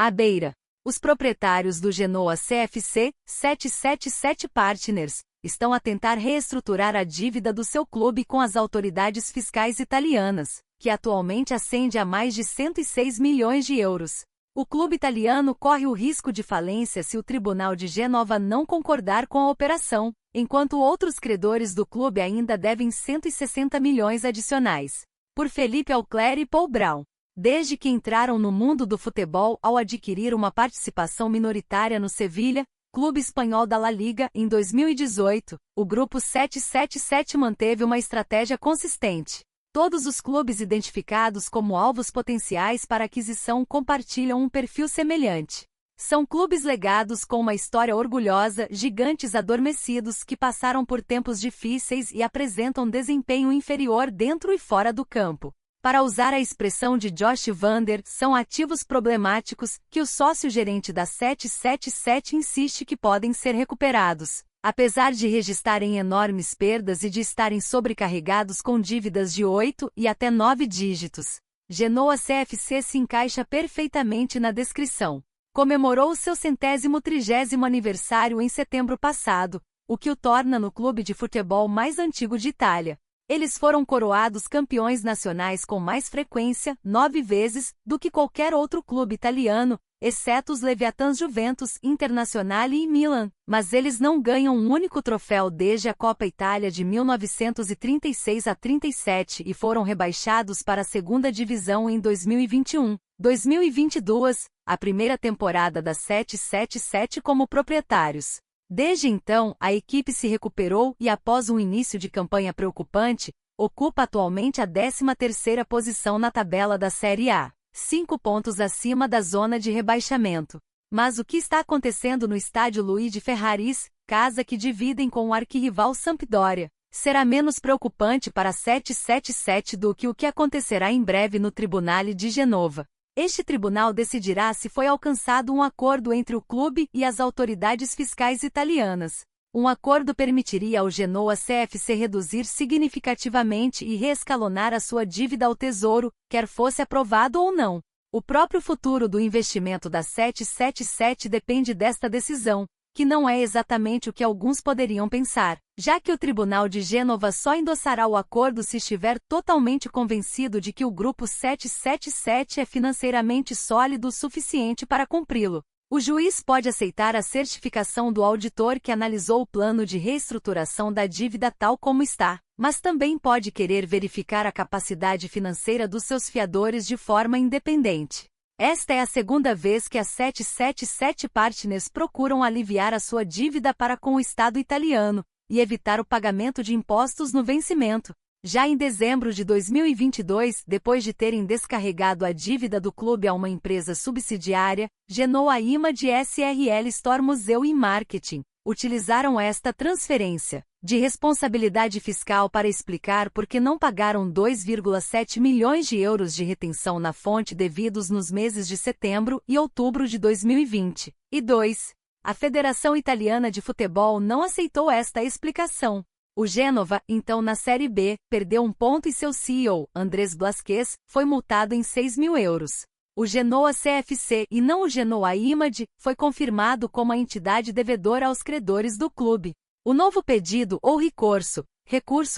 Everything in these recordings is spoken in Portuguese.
À beira. Os proprietários do Genoa CFC, 777 Partners, estão a tentar reestruturar a dívida do seu clube com as autoridades fiscais italianas, que atualmente ascende a mais de 106 milhões de euros. O clube italiano corre o risco de falência se o Tribunal de Gênova não concordar com a operação, enquanto outros credores do clube ainda devem 160 milhões adicionais. Por Felipe Auclair e Paul Brown. Desde que entraram no mundo do futebol ao adquirir uma participação minoritária no Sevilha, clube espanhol da La Liga, em 2018, o grupo 777 manteve uma estratégia consistente. Todos os clubes identificados como alvos potenciais para aquisição compartilham um perfil semelhante. São clubes legados com uma história orgulhosa, gigantes adormecidos que passaram por tempos difíceis e apresentam desempenho inferior dentro e fora do campo. Para usar a expressão de Josh Vander, são ativos problemáticos que o sócio-gerente da 777 insiste que podem ser recuperados. Apesar de registrarem enormes perdas e de estarem sobrecarregados com dívidas de 8 e até 9 dígitos. Genoa CFC se encaixa perfeitamente na descrição. Comemorou seu 130º aniversário em setembro passado, o que o torna no clube de futebol mais antigo de Itália. Eles foram coroados campeões nacionais com mais frequência, 9 vezes, do que qualquer outro clube italiano, exceto os Leviatãs Juventus, Internazionale e Milan, mas eles não ganham um único troféu desde a Copa Itália de 1936 a 37 e foram rebaixados para a segunda divisão em 2021-2022, a primeira temporada da 777 como proprietários. Desde então, a equipe se recuperou e após um início de campanha preocupante, ocupa atualmente a 13ª posição na tabela da Série A, 5 pontos acima da zona de rebaixamento. Mas o que está acontecendo no estádio Luigi Ferraris, casa que dividem com o arquirrival Sampdoria, será menos preocupante para a 777 do que o que acontecerá em breve no Tribunale de Genova. Este tribunal decidirá se foi alcançado um acordo entre o clube e as autoridades fiscais italianas. Um acordo permitiria ao Genoa CFC reduzir significativamente e reescalonar a sua dívida ao Tesouro, quer fosse aprovado ou não. O próprio futuro do investimento da 777 depende desta decisão, que não é exatamente o que alguns poderiam pensar, já que o Tribunal de Gênova só endossará o acordo se estiver totalmente convencido de que o grupo 777 é financeiramente sólido o suficiente para cumpri-lo. O juiz pode aceitar a certificação do auditor que analisou o plano de reestruturação da dívida tal como está, mas também pode querer verificar a capacidade financeira dos seus fiadores de forma independente. Esta é a segunda vez que as 777 Partners procuram aliviar a sua dívida para com o Estado italiano e evitar o pagamento de impostos no vencimento. Já em dezembro de 2022, depois de terem descarregado a dívida do clube a uma empresa subsidiária, Genoa Image SRL Store Museu e Marketing, utilizaram esta transferência de responsabilidade fiscal para explicar por que não pagaram 2,7 milhões de euros de retenção na fonte devidos nos meses de setembro e outubro de 2020. E 2. A Federação Italiana de Futebol não aceitou esta explicação. O Gênova, então na Série B, perdeu um ponto e seu CEO, Andrés Blasquez, foi multado em 6 mil euros. O Genoa CFC e não o Genoa Image foi confirmado como a entidade devedora aos credores do clube. O novo pedido ou recurso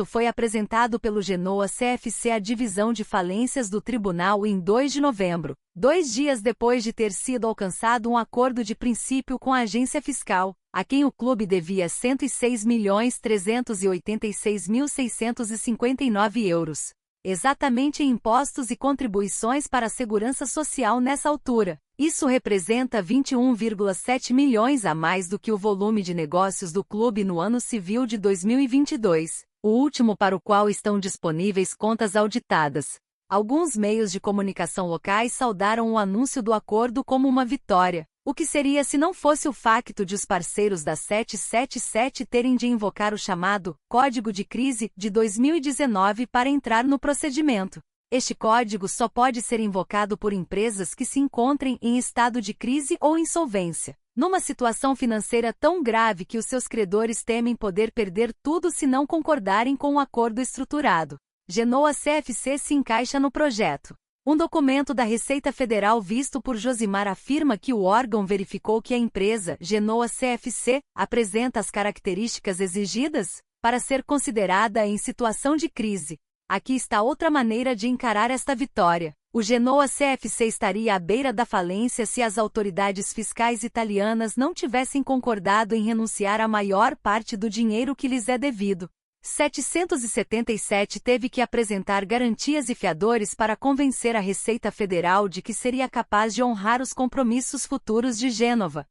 foi apresentado pelo Genoa CFC à divisão de falências do tribunal em 2 de novembro, 2 dias depois de ter sido alcançado um acordo de princípio com a agência fiscal, a quem o clube devia 106.386.659 euros. Exatamente em impostos e contribuições para a segurança social nessa altura. Isso representa 21,7 milhões a mais do que o volume de negócios do clube no ano civil de 2022, o último para o qual estão disponíveis contas auditadas. Alguns meios de comunicação locais saudaram o anúncio do acordo como uma vitória. O que seria se não fosse o facto de os parceiros da 777 terem de invocar o chamado Código de Crise de 2019 para entrar no procedimento. Este código só pode ser invocado por empresas que se encontrem em estado de crise ou insolvência, numa situação financeira tão grave que os seus credores temem poder perder tudo se não concordarem com um acordo estruturado. Genoa CFC se encaixa no projeto. Um documento da Receita Federal visto por Josimar afirma que o órgão verificou que a empresa, Genoa CFC, apresenta as características exigidas para ser considerada em situação de crise. Aqui está outra maneira de encarar esta vitória. O Genoa CFC estaria à beira da falência se as autoridades fiscais italianas não tivessem concordado em renunciar à maior parte do dinheiro que lhes é devido. 777 teve que apresentar garantias e fiadores para convencer a Receita Federal de que seria capaz de honrar os compromissos futuros de Gênova.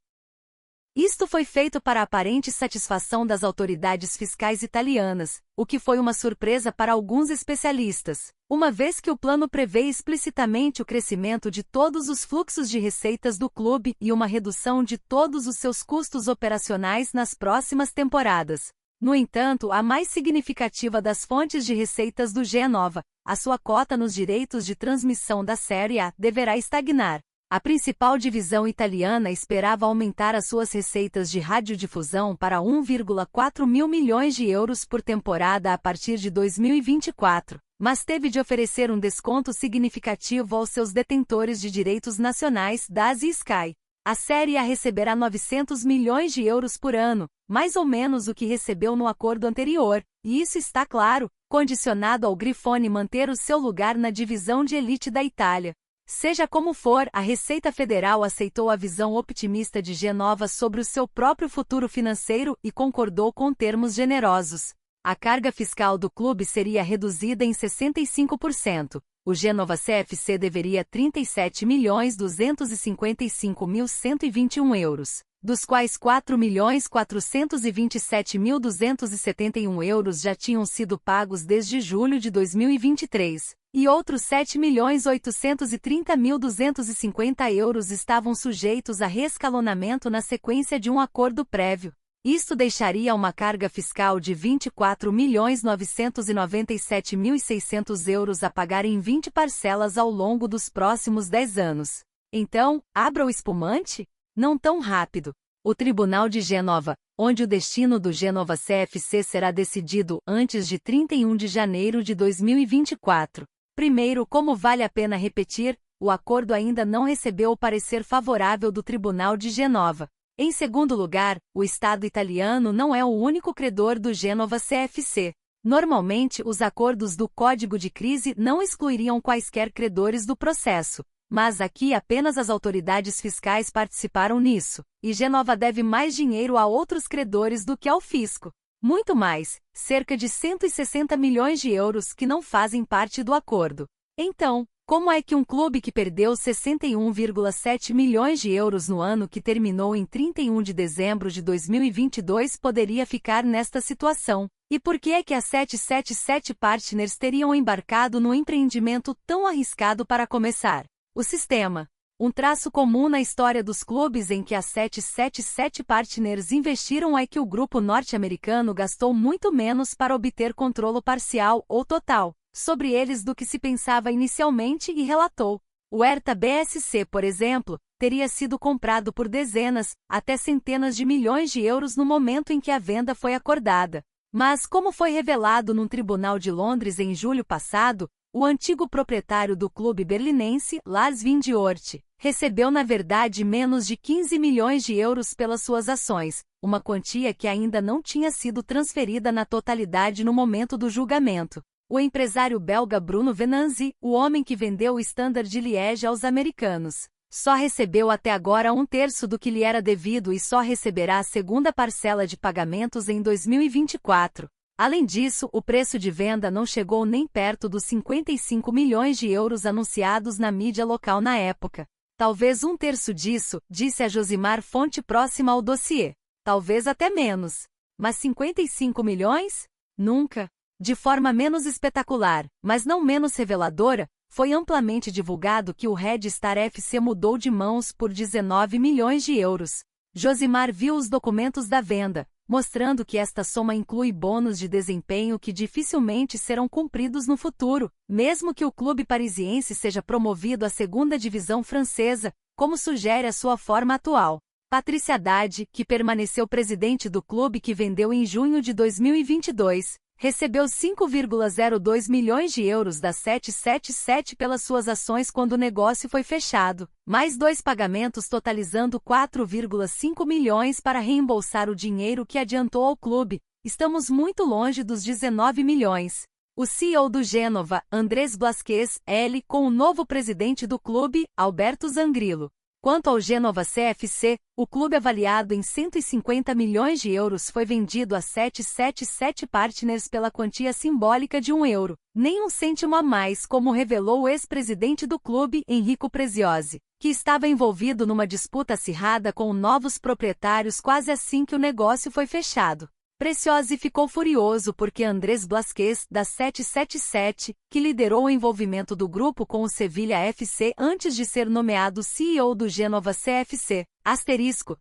Isto foi feito para a aparente satisfação das autoridades fiscais italianas, o que foi uma surpresa para alguns especialistas, uma vez que o plano prevê explicitamente o crescimento de todos os fluxos de receitas do clube e uma redução de todos os seus custos operacionais nas próximas temporadas. No entanto, a mais significativa das fontes de receitas do Gênova, a sua cota nos direitos de transmissão da Série A, deverá estagnar. A principal divisão italiana esperava aumentar as suas receitas de radiodifusão para 1,4 mil milhões de euros por temporada a partir de 2024, mas teve de oferecer um desconto significativo aos seus detentores de direitos nacionais, DAS e Sky. A Série A receberá 900 milhões de euros por ano, mais ou menos o que recebeu no acordo anterior, e isso está claro, condicionado ao Grifone manter o seu lugar na divisão de elite da Itália. Seja como for, a Receita Federal aceitou a visão otimista de Gênova sobre o seu próprio futuro financeiro e concordou com termos generosos. A carga fiscal do clube seria reduzida em 65%. O Gênova CFC deveria 37.255.121 euros, dos quais 4.427.271 euros já tinham sido pagos desde julho de 2023, e outros 7.830.250 euros estavam sujeitos a reescalonamento na sequência de um acordo prévio. Isto deixaria uma carga fiscal de 24.997.600 euros a pagar em 20 parcelas ao longo dos próximos 10 anos. Então, abra o espumante? Não tão rápido. O Tribunal de Gênova, onde o destino do Gênova CFC será decidido antes de 31 de janeiro de 2024. Primeiro, como vale a pena repetir, o acordo ainda não recebeu o parecer favorável do Tribunal de Gênova. Em segundo lugar, o Estado italiano não é o único credor do Gênova CFC. Normalmente, os acordos do Código de Crise não excluiriam quaisquer credores do processo, mas aqui apenas as autoridades fiscais participaram nisso, e Gênova deve mais dinheiro a outros credores do que ao fisco. Muito mais, cerca de 160 milhões de euros que não fazem parte do acordo. Então, como é que um clube que perdeu 61,7 milhões de euros no ano que terminou em 31 de dezembro de 2022 poderia ficar nesta situação? E por que é que a 777 Partners teriam embarcado no empreendimento tão arriscado para começar? O sistema. Um traço comum na história dos clubes em que a 777 Partners investiram é que o grupo norte-americano gastou muito menos para obter controle parcial ou total sobre eles do que se pensava inicialmente e relatou. O Hertha BSC, por exemplo, teria sido comprado por dezenas, até centenas de milhões de euros no momento em que a venda foi acordada. Mas, como foi revelado num tribunal de Londres em julho passado, o antigo proprietário do clube berlinense, Lars Windhorst, recebeu na verdade menos de 15 milhões de euros pelas suas ações, uma quantia que ainda não tinha sido transferida na totalidade no momento do julgamento. O empresário belga Bruno Venanzi, o homem que vendeu o Standard de Liège aos americanos, só recebeu até agora 1/3 do que lhe era devido e só receberá a segunda parcela de pagamentos em 2024. Além disso, o preço de venda não chegou nem perto dos 55 milhões de euros anunciados na mídia local na época. Talvez 1/3 disso, disse a Josimar, fonte próxima ao dossiê. Talvez até menos. Mas 55 milhões? Nunca. De forma menos espetacular, mas não menos reveladora, foi amplamente divulgado que o Red Star FC mudou de mãos por 19 milhões de euros. Josimar viu os documentos da venda, mostrando que esta soma inclui bônus de desempenho que dificilmente serão cumpridos no futuro, mesmo que o clube parisiense seja promovido à segunda divisão francesa, como sugere a sua forma atual. Patrícia Haddad, que permaneceu presidente do clube que vendeu em junho de 2022, recebeu 5,02 milhões de euros da 777 pelas suas ações quando o negócio foi fechado, mais 2 pagamentos totalizando 4,5 milhões para reembolsar o dinheiro que adiantou ao clube. Estamos muito longe dos 19 milhões. O CEO do Génova, Andrés Blasquez, com o novo presidente do clube, Alberto Zangrilo. Quanto ao Génova CFC, o clube avaliado em 150 milhões de euros foi vendido a 777 Partners pela quantia simbólica de €1, nem um cêntimo a mais, como revelou o ex-presidente do clube, Enrico Preziosi, que estava envolvido numa disputa acirrada com novos proprietários quase assim que o negócio foi fechado. Preziosi ficou furioso porque Andrés Blasquez, da 777, que liderou o envolvimento do grupo com o Sevilha FC antes de ser nomeado CEO do Génova CFC,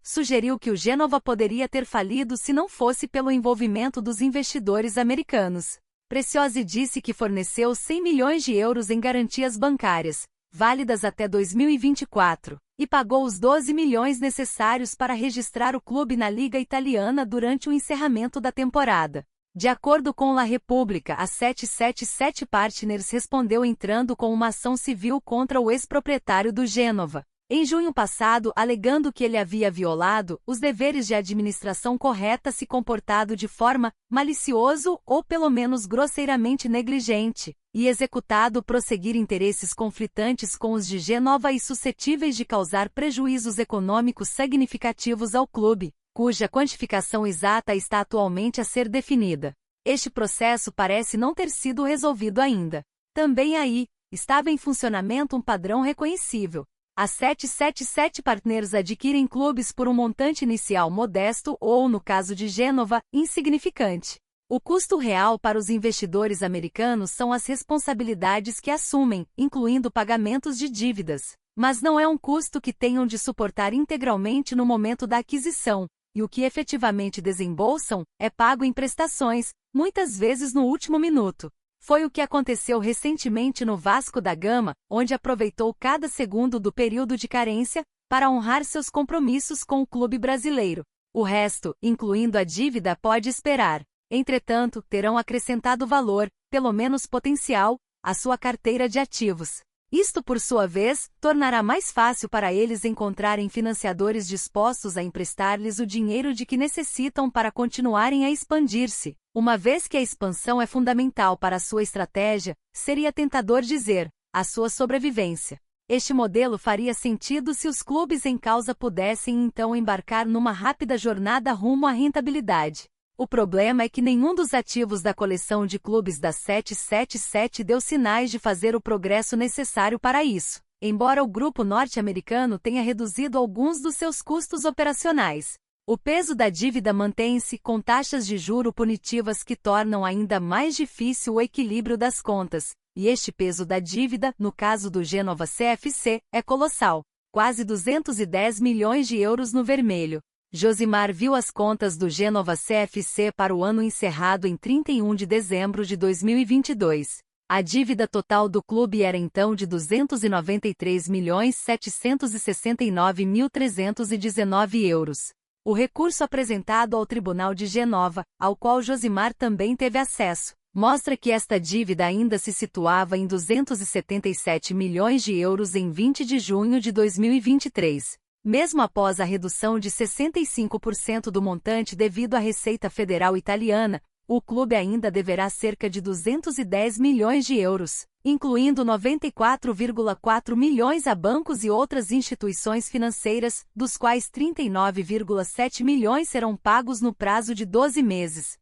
sugeriu que o Génova poderia ter falido se não fosse pelo envolvimento dos investidores americanos. Preziosi disse que forneceu 100 milhões de euros em garantias bancárias, válidas até 2024. E pagou os 12 milhões necessários para registrar o clube na Liga Italiana durante o encerramento da temporada. De acordo com La Repubblica, a 777 Partners respondeu entrando com uma ação civil contra o ex-proprietário do Génova, em junho passado, alegando que ele havia violado os deveres de administração correta, se comportado de forma malicioso ou pelo menos grosseiramente negligente, e executado prosseguir interesses conflitantes com os de Génova e suscetíveis de causar prejuízos econômicos significativos ao clube, cuja quantificação exata está atualmente a ser definida. Este processo parece não ter sido resolvido ainda. Também aí, estava em funcionamento um padrão reconhecível. As 777 Partners adquirem clubes por um montante inicial modesto ou, no caso de Génova, insignificante. O custo real para os investidores americanos são as responsabilidades que assumem, incluindo pagamentos de dívidas. Mas não é um custo que tenham de suportar integralmente no momento da aquisição, e o que efetivamente desembolsam é pago em prestações, muitas vezes no último minuto. Foi o que aconteceu recentemente no Vasco da Gama, onde aproveitou cada segundo do período de carência para honrar seus compromissos com o clube brasileiro. O resto, incluindo a dívida, pode esperar. Entretanto, terão acrescentado valor, pelo menos potencial, à sua carteira de ativos. Isto, por sua vez, tornará mais fácil para eles encontrarem financiadores dispostos a emprestar-lhes o dinheiro de que necessitam para continuarem a expandir-se. Uma vez que a expansão é fundamental para a sua estratégia, seria tentador dizer, a sua sobrevivência. Este modelo faria sentido se os clubes em causa pudessem então embarcar numa rápida jornada rumo à rentabilidade. O problema é que nenhum dos ativos da coleção de clubes da 777 deu sinais de fazer o progresso necessário para isso, embora o grupo norte-americano tenha reduzido alguns dos seus custos operacionais. O peso da dívida mantém-se, com taxas de juro punitivas que tornam ainda mais difícil o equilíbrio das contas, e este peso da dívida, no caso do Génova CFC, é colossal, quase 210 milhões de euros no vermelho. Josimar viu as contas do Génova CFC para o ano encerrado em 31 de dezembro de 2022. A dívida total do clube era então de 293.769.319 euros. O recurso apresentado ao Tribunal de Genova, ao qual Josimar também teve acesso, mostra que esta dívida ainda se situava em 277 milhões de euros em 20 de junho de 2023. Mesmo após a redução de 65% do montante devido à Receita Federal Italiana, o clube ainda deverá cerca de 210 milhões de euros, incluindo 94,4 milhões a bancos e outras instituições financeiras, dos quais 39,7 milhões serão pagos no prazo de 12 meses.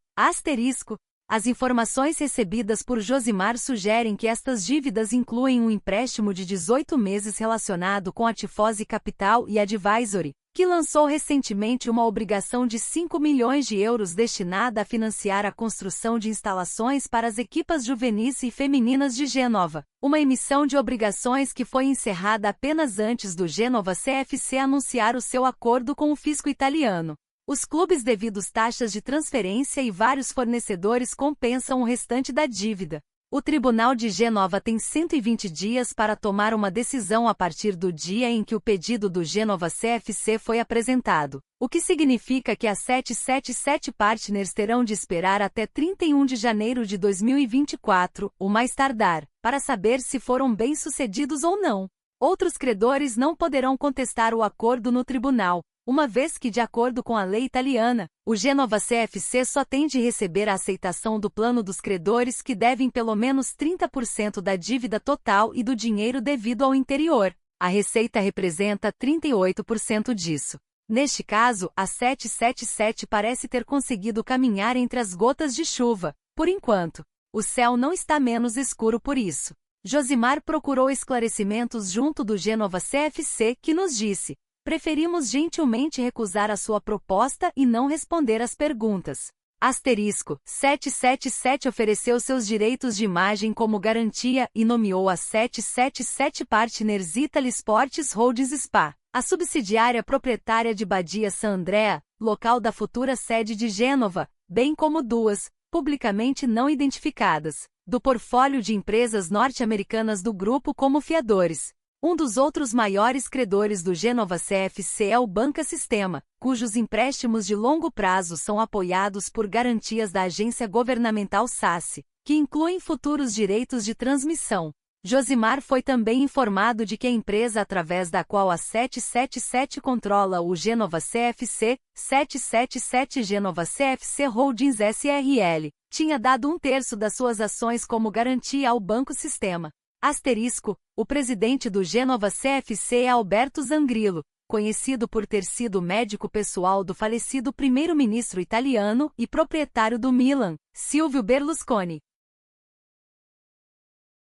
As informações recebidas por Josimar sugerem que estas dívidas incluem um empréstimo de 18 meses relacionado com a Tifose Capital e Advisory, que lançou recentemente uma obrigação de 5 milhões de euros destinada a financiar a construção de instalações para as equipas juvenis e femininas de Génova, uma emissão de obrigações que foi encerrada apenas antes do Génova CFC anunciar o seu acordo com o fisco italiano. Os clubes devidos taxas de transferência e vários fornecedores compensam o restante da dívida. O Tribunal de Gênova tem 120 dias para tomar uma decisão a partir do dia em que o pedido do Genova CFC foi apresentado, o que significa que as 777 partners terão de esperar até 31 de janeiro de 2024, o mais tardar, para saber se foram bem-sucedidos ou não. Outros credores não poderão contestar o acordo no tribunal, uma vez que, de acordo com a lei italiana, o Genova CFC só tem de receber a aceitação do plano dos credores que devem pelo menos 30% da dívida total e do dinheiro devido ao interior. A receita representa 38% disso. Neste caso, a 777 parece ter conseguido caminhar entre as gotas de chuva, por enquanto. O céu não está menos escuro por isso. Josimar procurou esclarecimentos junto do Genova CFC, que nos disse: preferimos gentilmente recusar a sua proposta e não responder às perguntas. Asterisco, 777 ofereceu seus direitos de imagem como garantia e nomeou a 777 Partners Italy Sports Holdings SPA, a subsidiária proprietária de Badia San Andrea, local da futura sede de Gênova, bem como duas, publicamente não identificadas, do portfólio de empresas norte-americanas do grupo como fiadores. Um dos outros maiores credores do Genova CFC é o Banca Sistema, cujos empréstimos de longo prazo são apoiados por garantias da agência governamental SACE, que incluem futuros direitos de transmissão. Josimar foi também informado de que a empresa através da qual a 777 controla o Genova CFC, 777 Genova CFC Holdings SRL, tinha dado 1/3 das suas ações como garantia ao Banco Sistema. Asterisco, o presidente do Genova CFC é Alberto Zangrillo, conhecido por ter sido médico pessoal do falecido primeiro-ministro italiano e proprietário do Milan, Silvio Berlusconi.